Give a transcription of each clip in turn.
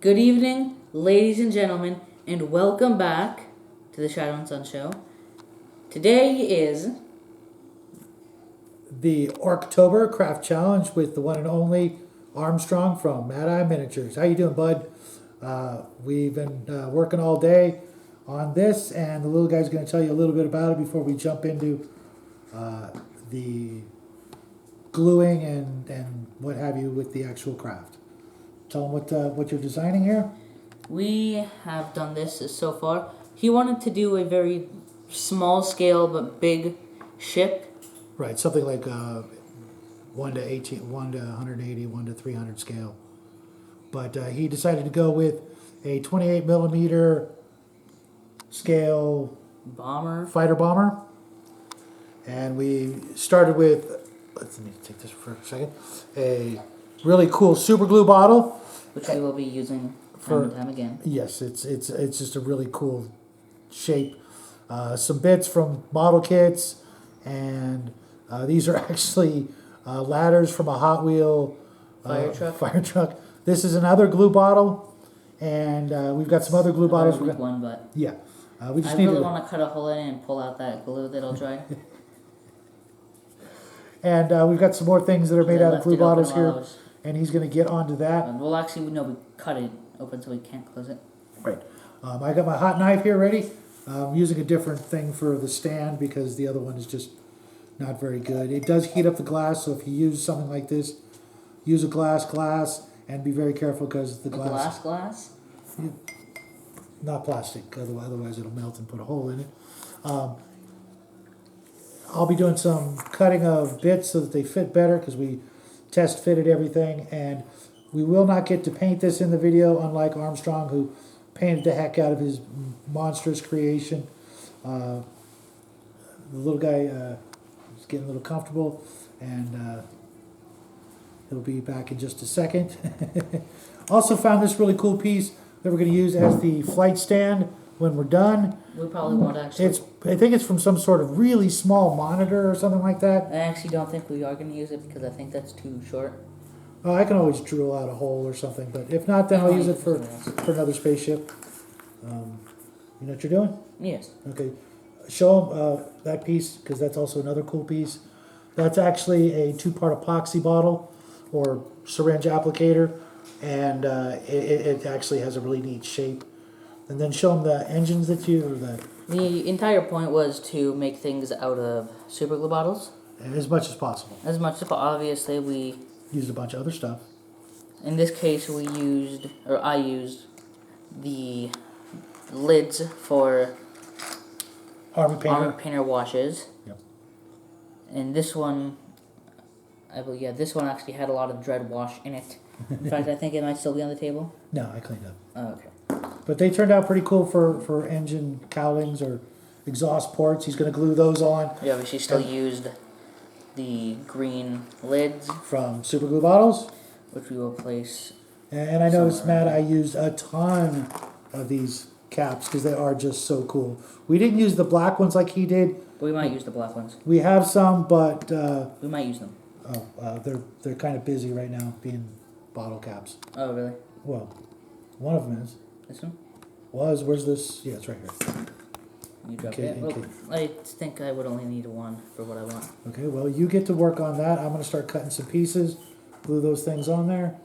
Good evening, ladies and gentlemen, and welcome back to the Shadow and Sun Show. Today is the Orktober Craft Challenge with the one and only Armstrong from Mad Eye Miniatures. How you doing, bud? We've been working all day on this, and the little guy's going to tell you a little bit about it before we jump into the gluing and what have you with the actual craft. Tell him what you're designing here. we have done this so far. He wanted to do a very small scale but big ship. Right, something like 1 to 18, 1 to 180, 1 to 300 scale. But he decided to go with a 28 millimeter scale fighter bomber. And we started with, let me take this for a second, a really cool super glue bottle. Which we will be using time and time again. Yes, it's just a really cool shape. Some bits from model kits, and these are actually ladders from a Hot Wheel fire truck. This is another glue bottle, and we've got some other glue bottles. Weak one, but yeah, we just I really want to cut a hole in it and pull out that glue that'll dry. And we've got some more things that are made out of glue bottles here, and he's going to get onto that. Well, actually, no, we cut it open so we can't close it. Right. I got my hot knife here ready. I'm using a different thing for the stand because the other one is just not very good. It does heat up the glass, so if you use something like this, use a glass, and be very careful because the glass. Glass? Not plastic, otherwise it'll melt and put a hole in it. I'll be doing some cutting of bits so that they fit better because we test fitted everything, and we will not get to paint this in the video, unlike Armstrong, who painted the heck out of his monstrous creation. The little guy is getting a little comfortable, and he'll be back in just a second. Also found this really cool piece that we're going to use as the flight stand when we're done. We probably won't actually. I think it's from some sort of really small monitor or something like that. I actually don't think we are going to use it because I think that's too short. I can always drill out a hole or something, but if not, then I'll use it for another spaceship. You know what you're doing? Yes. Okay. Show them that piece, because that's also another cool piece. That's actually a 2-part epoxy bottle or syringe applicator, and it actually has a really neat shape. And then show them the engines that The entire point was to make things out of super glue bottles. As much as possible. As much as obviously we used a bunch of other stuff. In this case, I used the lids for Armor Painter washes. Yep. And this one, this one actually had a lot of Dread wash in it. In fact, I think it might still be on the table. No, I cleaned up. Oh, okay. But they turned out pretty cool for engine cowlings or exhaust ports. He's going to glue those on. Yeah, but she still used the green lids from super glue bottles, which we will place. And I noticed, Matt, I used a ton of these caps because they are just so cool. We didn't use the black ones like he did. But we might use the black ones. We have some, but we might use them. They're kind of busy right now being bottle caps. Oh, really? Well, one of them is. This one? Where's this? Yeah, it's right here. You dropped it? Well, I think I would only need one for what I want. Okay, well, you get to work on that. I'm going to start cutting some pieces, glue those things on there.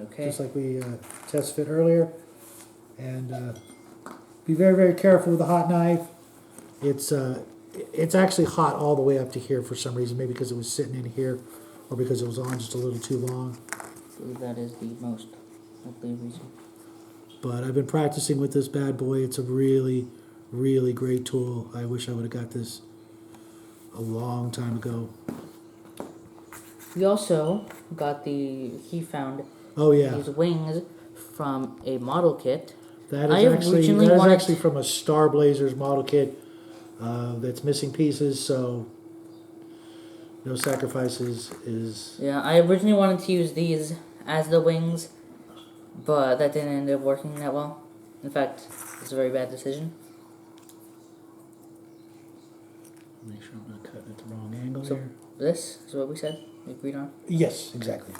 Okay. Just like we test fit earlier. And be very, very careful with the hot knife. It's actually hot all the way up to here for some reason. Maybe because it was sitting in here or because it was on just a little too long. I believe that is the most likely reason. But I've been practicing with this bad boy. It's a really, really great tool. I wish I would have got this a long time ago. We also got he found these wings from a model kit. That is actually from a Star Blazers model kit that's missing pieces, so no sacrifices is... Yeah, I originally wanted to use these as the wings, but that didn't end up working that well. In fact, it's a very bad decision. Make sure I'm not cutting at the wrong angle so here. This is what we said? We agreed on? Yes, exactly.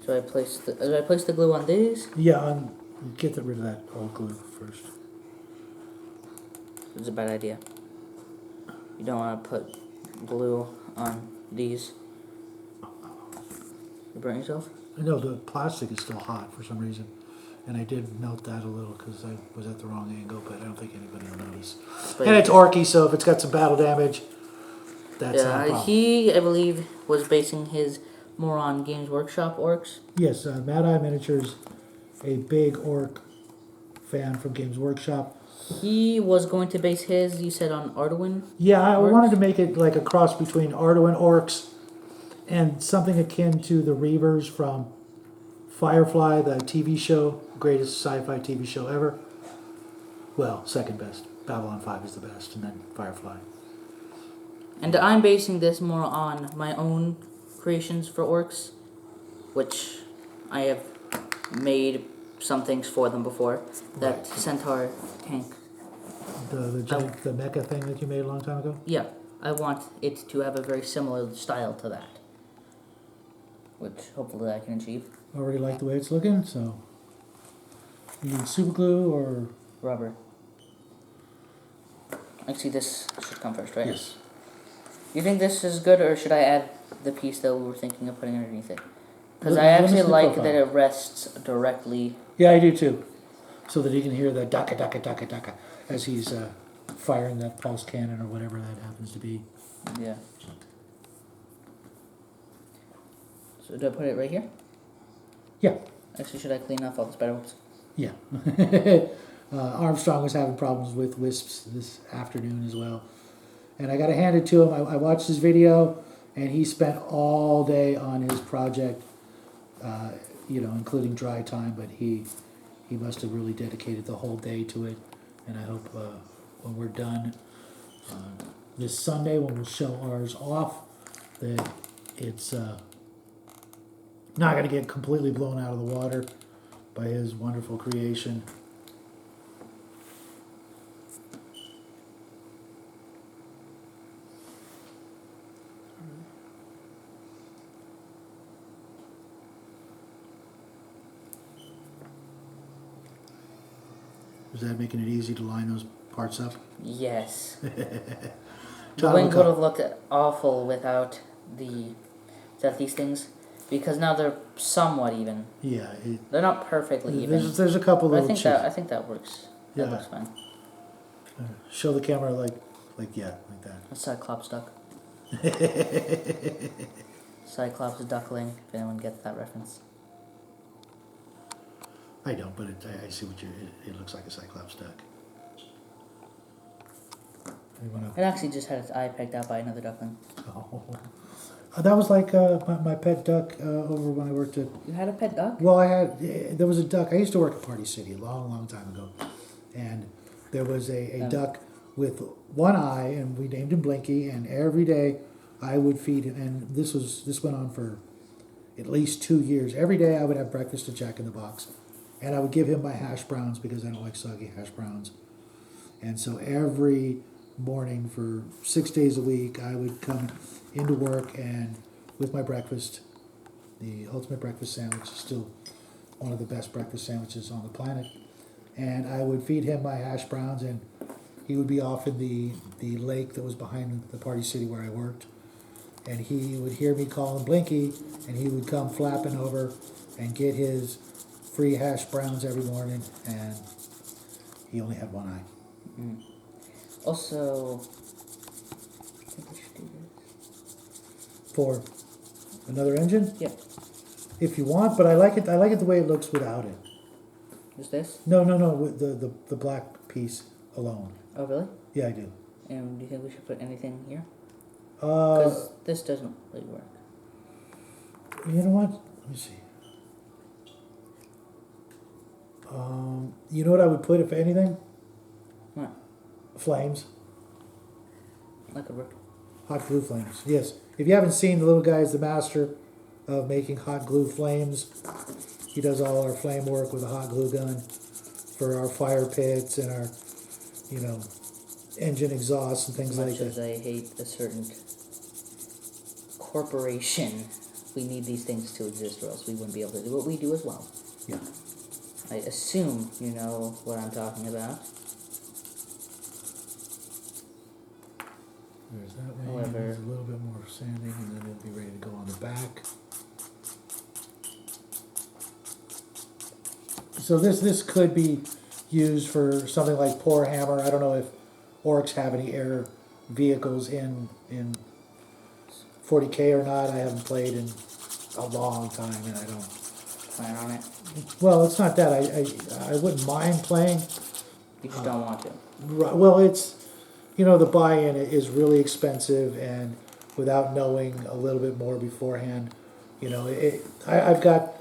So I placed the glue on these? Yeah, on Get rid of that old glue first. It's a bad idea. You don't want to put glue on these. You burn yourself? No, the plastic is still hot for some reason. And I did note that a little because I was at the wrong angle, but I don't think anybody will notice. But And it's Orky, so if it's got some battle damage, that's not a yeah, problem. he, I believe, was basing his more on Games Workshop orcs. Yes, Mad Eye Miniatures, a big orc fan from Games Workshop. He was going to base his, you said, on Arduin. Yeah, I orcs? wanted to make it like a cross between Arduin orcs and something akin to the Reavers from Firefly, the TV show, greatest sci-fi TV show ever. Well, second best. Babylon 5 is the best, and then Firefly. And I'm basing this more on my own creations for orcs, which I have made some things for them before. That Right. centaur tank. The mecha thing that you made a long time ago? Yeah, I want it to have a very similar style to that, which hopefully I can achieve. I already like the way it's looking, so you need super glue or Rubber. Actually, this should come first, right? yes. You think this is good, or should I add the piece that we were thinking of putting underneath it? Because Let- I let me actually see the like profile. that it rests directly. Yeah, I do too. So that he can hear the daka daka daka daka as he's firing that pulse cannon or whatever that happens to be. Yeah. So do I put it right here? Yeah. Actually, should I clean off all the spider webs? Yeah. Armstrong was having problems with wisps this afternoon as well. And I got to hand it to him. I watched his video, and he spent all day on his project, including dry time, but he must have really dedicated the whole day to it. And I hope when we're done this Sunday, when we'll show ours off, that it's not going to get completely blown out of the water by his wonderful creation. Is that making it easy to line those parts up? Yes. The John, wings look would up. have looked awful without these things, because now they're somewhat even. Yeah, They're not perfectly even. there's a couple But I little think cheats. I think that works. Yeah. That looks fine. Show the camera like that. A Cyclops duck. Cyclops duckling. If anyone gets that reference. I don't, but I see what it looks like a Cyclops duck. You wanna- It actually just had its eye pecked out by another duckling. Oh. That was like my pet duck over when I worked at. You had a pet duck? Well, there was a duck. I used to work at Party City a long, long time ago, and there was a duck with one eye, and we named him Blinky. And every day I would feed him, and this went on for at least 2 years. Every day I would have breakfast at Jack in the Box, and I would give him my hash browns because I don't like soggy hash browns. And so every morning for 6 days a week, I would come into work and with my breakfast, the ultimate breakfast sandwich is still one of the best breakfast sandwiches on the planet. And I would feed him my hash browns, and he would be off in the lake that was behind the Party City where I worked. And he would hear me calling Blinky, and he would come flapping over and get his free hash browns every morning, and he only had one eye. Mm. Also, I think we should do this. For another engine? Yeah. If you want, but I like it the way it looks without it. Is this? No, with the black piece alone. Oh, really? Yeah, I do. And do you think we should put anything here? Uh, Because this doesn't really work. you know what? Let me see. You know what I would put if anything? What? Flames. That could work. Hot glue flames. Yes. If you haven't seen, the little guy is the master of making hot glue flames. He does all our flame work with a hot glue gun for our fire pits and our, engine exhausts and things like Much as that. I hate a certain corporation, we need these things to exist, or else we wouldn't be able to do what we do as well. Yeah. I assume you know what I'm talking about. There's that way. However, There's a little bit more sanding, and then it'll be ready to go on the back. So this could be used for something like Pour Hammer. I don't know if Orcs have any air vehicles in 40K or not. I haven't played in a long time, and I don't plan on it. Well, it's not that. I wouldn't mind playing. You just don't want to. Well, it's, you know, the buy-in is really expensive, and without knowing a little bit more beforehand, you know, I've got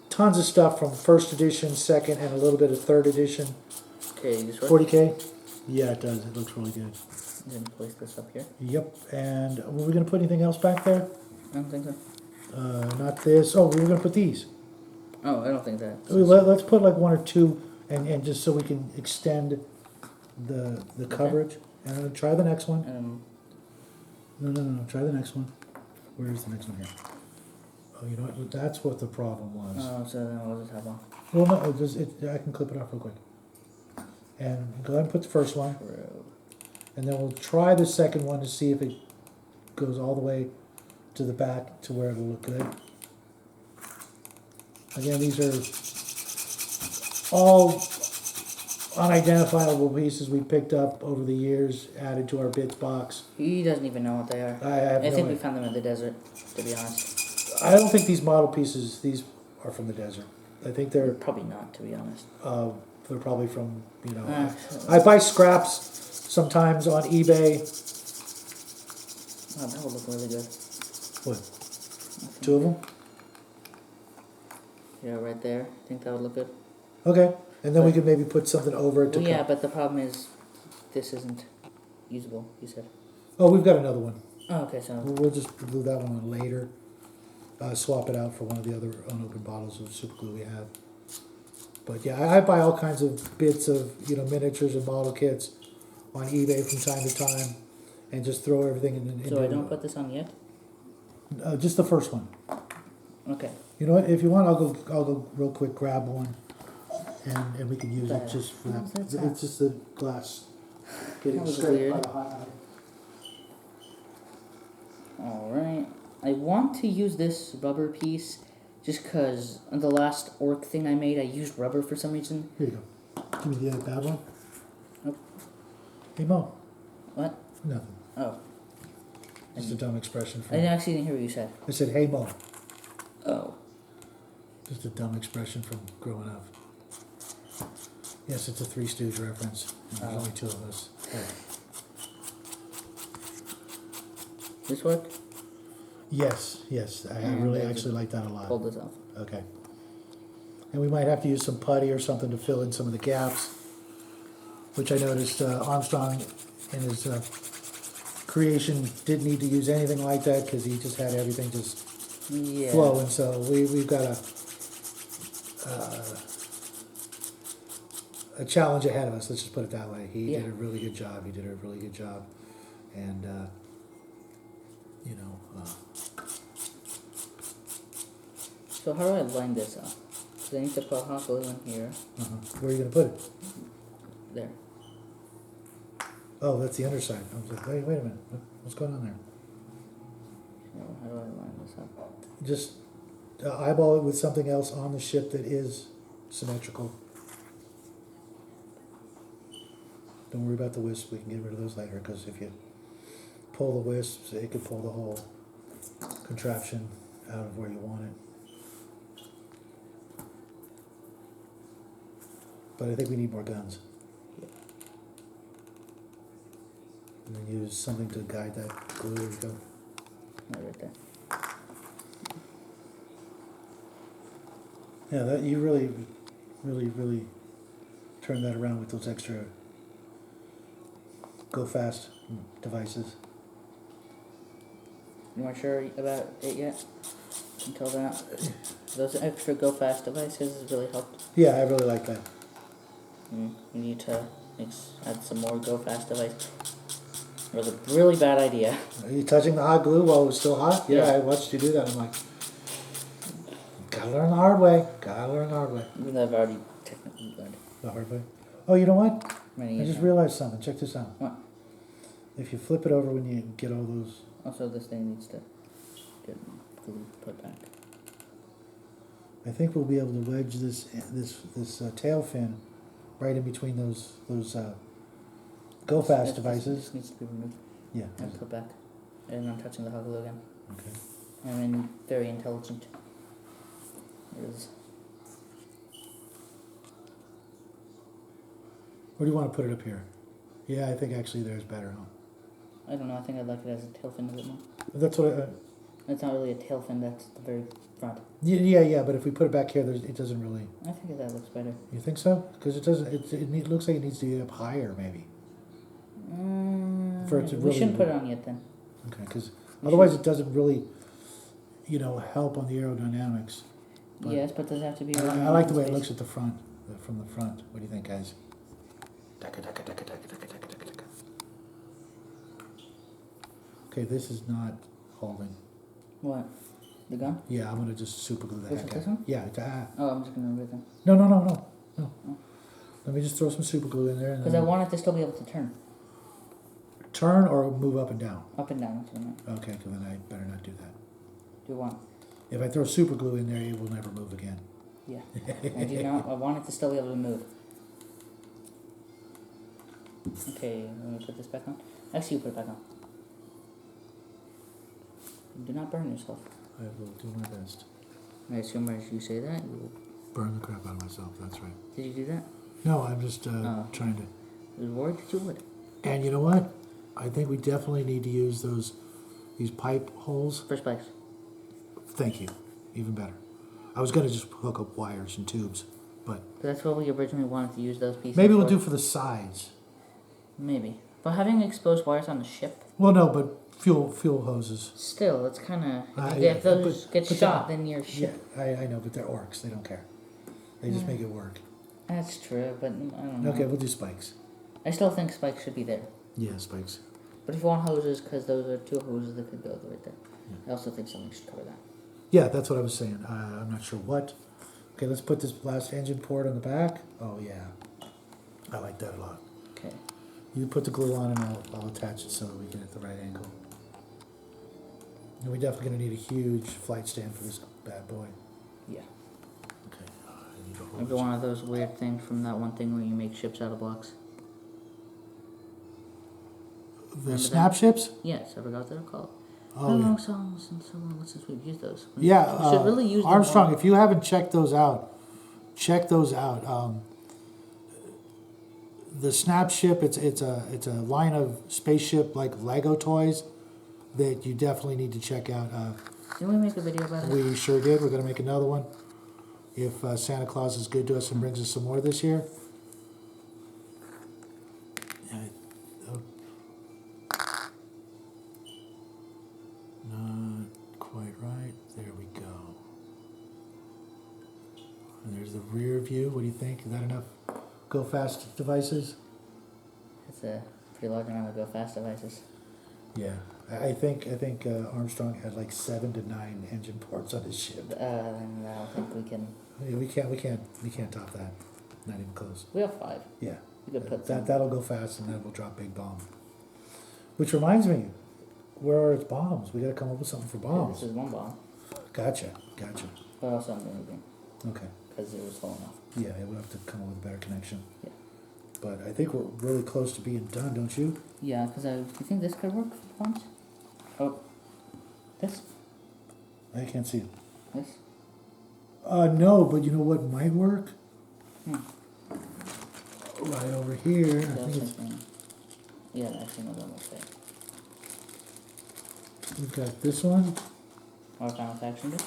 tons of stuff from first edition, second, and a little bit of third edition. Okay, this work? 40K? Yeah, it does. It looks really good. I'm going to place this up here. Yep. And were we going to put anything else back there? I don't think so. Not this. Oh, we were going to put these. Oh, I don't think that. Let's put like one or two, and just so we can extend the coverage. And then try the next one. No. Try the next one. Where's the next one here? Oh, you know what? That's what the problem was. Oh, so then we'll just have one. Well, no, I can clip it off real quick. And go ahead and put the first one. True. And then we'll try the second one to see if it goes all the way to the back to where it'll look good. Again, these are all unidentifiable pieces we picked up over the years, added to our bits box. He doesn't even know what they are. I think we found them in the desert, to be honest. I don't think these model pieces, these are from the desert. I think they're Probably not, to be honest. they're probably from, you know, I buy scraps sometimes on eBay. Oh, that would look really good. What? Two of them? Yeah, right there. I think that would look good. Okay. And then we could maybe put something over it to Well, yeah, but the problem is this isn't usable, you said. Oh, we've got another one. Oh, okay, so... We'll just glue that one on later. Swap it out for one of the other unopened bottles of super glue we have. But yeah, I buy all kinds of bits of, you know, miniatures and model kits on eBay from time to time, and just throw everything in. So I don't put this on yet? Just the first one. Okay. You know what? If you want, I'll go real quick, grab one, and we can use it just for that. It's just the glass getting straight by the hot iron. All right. I want to use this rubber piece just because on the last orc thing I made, I used rubber for some reason. Here you go. Give me the other bad one. Nope. Hey, Mo. What? Nothing. Oh. Just a dumb expression. I actually didn't hear what you said. I said, hey, Mo. Oh. Just a dumb expression from growing up. Yes, it's a Three Stooges reference. There's only two of us. Yeah. This work? Yes. I really actually like that a lot. Hold this off. Okay. And we might have to use some putty or something to fill in some of the gaps, which I noticed Armstrong in his creation didn't need to use anything like that because he just had everything just flowing. So we've got a challenge ahead of us. Let's just put it that way. He did a really good job. And you know. So how do I line this up? Because I need to put hot glue in here. Where are you going to put it? There. Oh, that's the underside. I was like, wait a minute. What's going on there? So how do I line this up? Just eyeball it with something else on the ship that is symmetrical. Don't worry about the wisps. We can get rid of those later, because if you pull the wisps, it could pull the whole contraption out of where you want it. But I think we need more guns. And then use something to guide that glue. There you go. Right there. Yeah, that you really turn that around with those extra go fast devices. You weren't sure about it yet? Until that? Those extra go fast devices really helped. Yeah, I really like that. We need to add some more go fast devices. It was a really bad idea. Are you touching the hot glue while it was still hot? Yeah, I watched you do that. I'm like, gotta learn the hard way. Even though I've already Good. The hard way. Oh, you know what? Ready, I just realized something. Check this out. What? If you flip it over when you get all those... Also, this thing needs to get put back. I think we'll be able to wedge this tail fin right in between those go fast devices. This needs to be removed Yeah. and put back. And I'm touching the hot glue again. Okay. I'm very intelligent. It is. Where do you want to put it up here? Yeah, I think actually there's better, huh? I don't know. I think I'd like it as a tail fin a bit more. That's what It's not really a tail fin. That's the very front. yeah. But if we put it back here, it doesn't really. I think that looks better. You think so? Because it doesn't. It looks like it needs to be up higher, maybe. For it to We really shouldn't put it on yet then. Okay, because otherwise it doesn't really, help on the aerodynamics. But Yes, but does it have to be? I like the way it looks at the front, from the front. What do you think, guys? Okay, this is not holding. What? The gun? Yeah, I'm gonna just super glue the This heck is this out. one? Yeah, Oh, I'm just gonna remove them. no. Oh. Let me just throw some super glue in there and Because I then want it to still be able to turn turn or move up and down. up and down. That's what I meant. Okay, so then I better not do that. Do what? If I throw super glue in there, it will never move again. Yeah. I do not. I want it to still be able to move. Okay, let me put this back on. Actually, you put it back on. Do not burn yourself. I will do my best. I assume as you say that, you will. Burn the crap out of myself, that's right. Did you do that? No, I'm just Oh. trying to... I was worried that you would. And you know what? I think we definitely need to use these pipe holes. First place. Thank you. Even better. I was going to just hook up wires and tubes, but... That's what we originally wanted to use those pieces Maybe we'll for. do for the sides. Maybe. But having exposed wires on the ship, Well, no, but fuel hoses. still, it's kind of... yeah, if those get but shot, then your Yeah, ship... I know, but they're orcs. They don't care. They just make it work. That's true, but I don't know. Okay, we'll do spikes. I still think spikes should be there. Yeah, spikes. But if you want hoses, because those are two hoses that could go right there. Yeah. I also think something should cover that. Yeah, that's what I was saying. I'm not sure what. Okay, let's put this last engine port on the back. Oh, yeah. I like that a lot. Okay. You put the glue on and I'll attach it so that we get at the right angle. And we're definitely going to need a huge flight stand for this bad boy. Yeah. Okay. I need a Maybe hose. one of those weird things from that one thing where you make ships out of blocks. The snap ships? Yes, I forgot what they're called. Oh, yeah. Songs and so on, since we've used those. Yeah, We should really use them Armstrong, more. if you haven't checked those out, check those out. The snap ship, it's a line of spaceship like Lego toys that you definitely need to check out. Didn't we make a video about it? We sure did. We're going to make another one if Santa Claus is good to us and brings us some more this year. Not quite right. There we go. And there's the rear view. What do you think? Is that enough go fast devices? It's a pretty large amount of go fast devices. Yeah. I think Armstrong had like 7 to 9 engine ports on his ship. And I don't think we can. Yeah, we can't top that. Not even close. We have 5. Yeah. We could put some. That'll go fast and then we'll drop big bombs. Which reminds me, where are its bombs? We gotta come up with something for Yeah, bombs. this is one bomb. Gotcha. But also I'm moving Okay. because it was full enough. Yeah, we'll have to come up with a better connection. Yeah. But I think we're really close to being done, don't you? Yeah, because you think this could work for bombs? Oh, this, I can't see it. this. No, but you know what might work? Hmm. Right over here. I That's think it's, something. Yeah, actually, no, that looks right. we've got this one. Our final faction bits.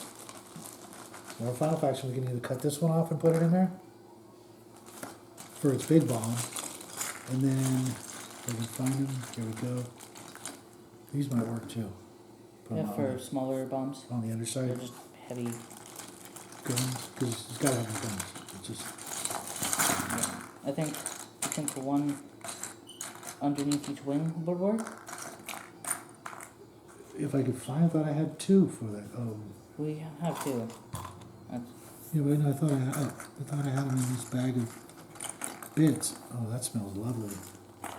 Our final faction, we can either cut this one off and put it in there for its big bomb. And then, if we can find them, here we go. These might work too. Put Yeah, them for smaller bombs. on the underside. They're just heavy. Guns, because it's got to have the guns. It's just, Yeah. I think for one underneath each wing would work. if I could find, I thought I had 2 for that. Oh, We have 2. That's, Yeah, but I thought I had them in this bag of bits. Oh, that smells lovely.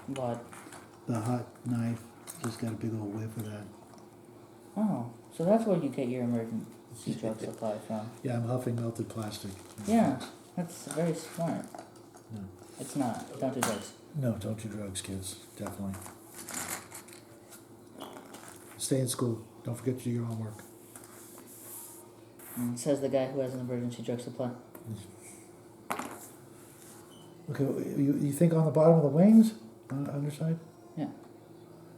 What? The hot knife just got a big old whiff of that. Oh, so that's where you get your emergency drug supply from. Yeah, I'm huffing melted plastic. Yeah, that's very smart. No. It's not. Don't do drugs. No, don't do drugs, kids. Definitely. Stay in school. Don't forget to do your homework. Says the guy who has an emergency drug supply. Okay, you think on the bottom of the wings? On the underside? Yeah.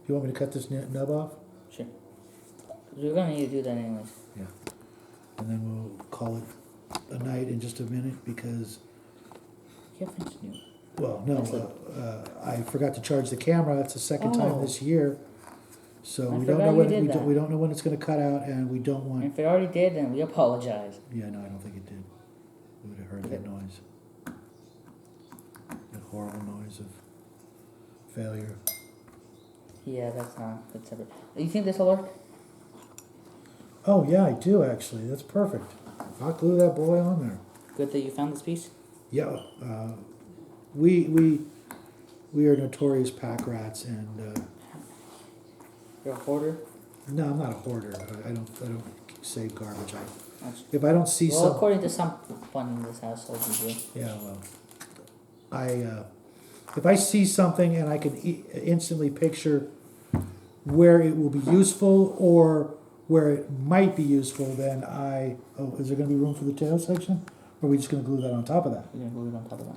You want me to cut this nub off? Sure. 'Cause we're gonna need to do that anyways. Yeah. And then we'll call it a night in just a minute because, You have things to do. well, no, I forgot to charge the camera. It's the second time Oh. this year. So I we don't forgot know you when did that. we don't know when it's going to cut out, and we don't And want. if it already did, then we apologize. Yeah, no, I don't think it did. We would have heard that noise. That horrible noise of failure. Yeah, that's separate. You think this will work? Oh yeah, I do actually. That's perfect. I'll glue that boy on there. Good that you found this piece. Yeah, we are notorious pack rats, and You're a hoarder. no, I'm not a hoarder. I don't save garbage. That's, If I don't see well, according to someone in this household, you do. yeah, well, if I see something and I can instantly picture where it will be useful or where it might be useful, then is there going to be room for the tail section? Or are we just going to glue that on top of that? We're gonna glue it on top of that.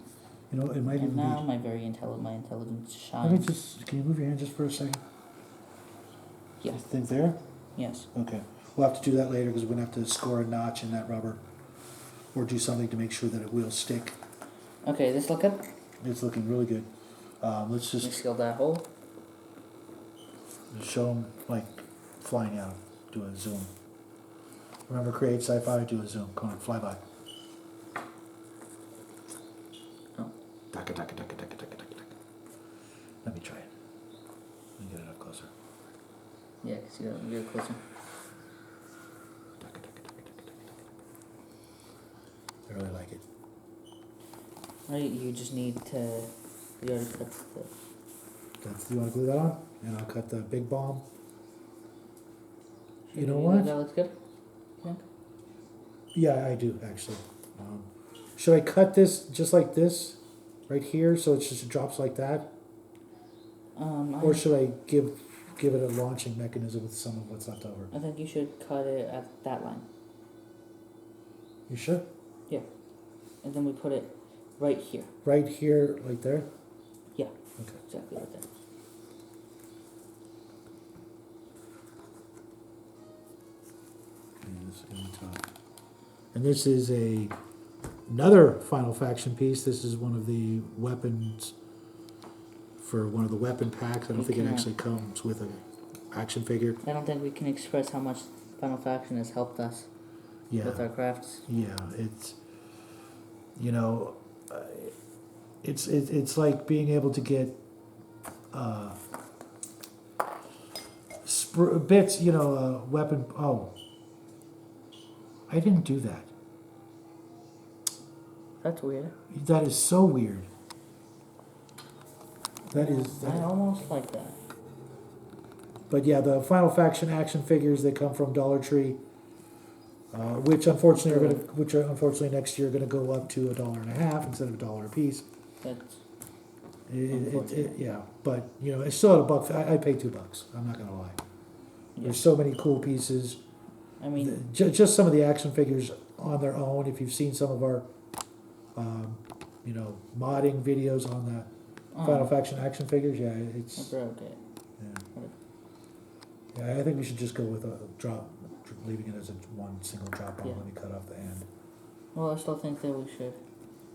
You know, it might even And now be. my intelligence Let me shines. can you move your hand just for a second? Yeah. You think there? Yes. Okay. We'll have to do that later because we're going to have to score a notch in that rubber or do something to make sure that it will stick. Okay, this look good? It's looking really good. Let's Let me just seal that hole. show them like flying out. Do a zoom. Remember, create sci-fi. Do a zoom. Come on, fly by. Oh. Taka, taka, taka, taka, taka, taka, taka. Let me try it. Let me get it up closer. Yeah, because you gotta get closer. Taka, taka, taka, taka, taka, taka. I really like it. Right, you just need to. You already cut the. You want to glue that on? And I'll cut the big bomb. You know think what? That looks good. Yeah. Yeah, I do actually. Should I cut this just like this, right here, so it just drops like that, or should I give it a launching mechanism with some of what's left over? I think you should cut it at that line. You sure? Yeah. And then we put it right here. Right here, like there. Yeah. Okay. Exactly right there. And this is another Final Faction piece. This is one of the weapons for one of the weapon packs. I don't think it actually comes with an action figure. I don't think we can express how much Final Faction has helped us with our crafts. Yeah, it's, you know, it's like being able to get bits, you know, weapon. Oh, I didn't do that. That's weird. That is so weird. That is. I almost like that. But yeah, the Final Faction action figures, they come from Dollar Tree, which unfortunately next year are going to go up to $1.50 instead of $1 a piece. That's Yeah, but you know, it's still at $1. I paid $2. I'm not going to lie. Yeah. There's so many cool pieces. I mean, Just some of the action figures on their own. If you've seen some of our, you know, modding videos on the Final Faction action figures, yeah, it's. okay. Yeah, I think we should just go with a drop, leaving it as one single drop on. Yeah. Let me cut off the end. Well, I still think that we should.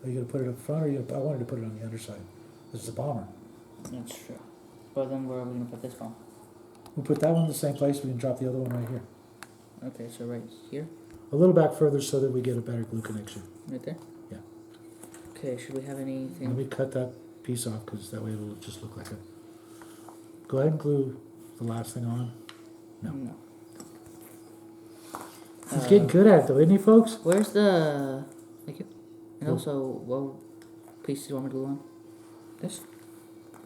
Are you gonna put it up front, or I wanted to put it on the underside? This is a bomber. That's true. But then where are we gonna put this one? We'll put that one in the same place. We can drop the other one right here. Okay, so right here, A little back further so that we get a better glue connection. right there. Yeah. Okay, should we have anything? Let me cut that piece off because that way it'll just look like a. Go ahead and glue the last thing on. No. He's getting good at it though, isn't he, folks? Where's the... Thank you. And also, what piece do you want me to glue on? This?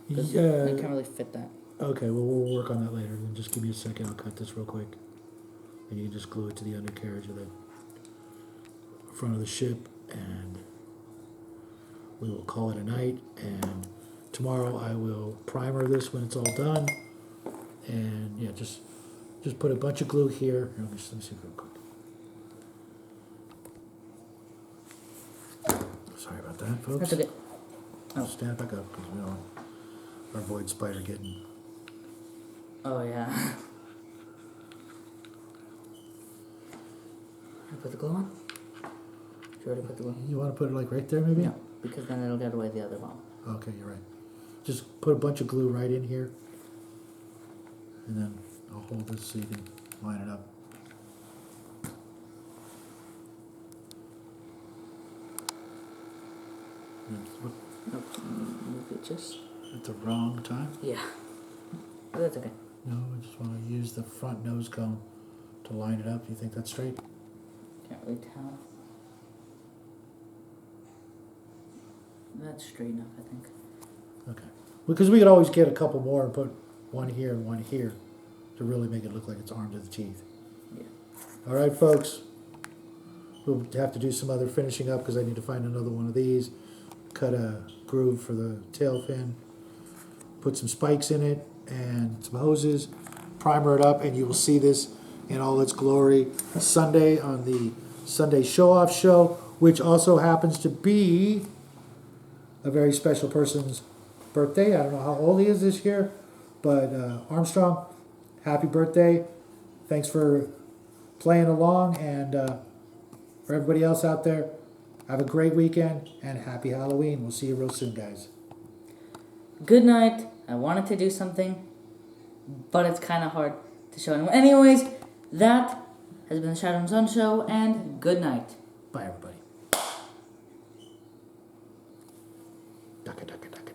'Cause I can't really fit that. Okay, well, we'll work on that later. Then just give me a second. I'll cut this real quick. And you can just glue it to the undercarriage of the front of the ship. And we will call it a night. And tomorrow I will primer this when it's all done. And yeah, just put a bunch of glue here. Let me see real quick. Sorry about that, folks. That's okay. Oh. Stand back up because we don't want our void spider getting... Oh, yeah. I put the glue on? Did you already put the glue? You want to put it like right there maybe? No, because then it'll get away the other one. Okay, you're right. Just put a bunch of glue right in here. And then I'll hold this so you can line it up. Nope, move it just... At the wrong time? Yeah. But that's okay. No, I just want to use the front nose cone to line it up. Do you think that's straight? Can't really tell. That's straight enough, I think. Okay. Because we could always get a couple more and put one here and one here to really make it look like it's armed to the teeth. Yeah. All right, folks. We'll have to do some other finishing up because I need to find another one of these. Cut a groove for the tail fin. Put some spikes in it and some hoses. Primer it up, and you will see this in all its glory Sunday on the Sunday Show-Off Show, which also happens to be a very special person's birthday. I don't know how old he is this year, but Armstrong, happy birthday. Thanks for playing along, and for everybody else out there, have a great weekend, and happy Halloween. We'll see you real soon, guys. Good night. I wanted to do something, but it's kind of hard to show anyone. Anyways, that has been the Shadow and Sun Show, and good night. Bye, everybody. Ducka, ducka, ducka.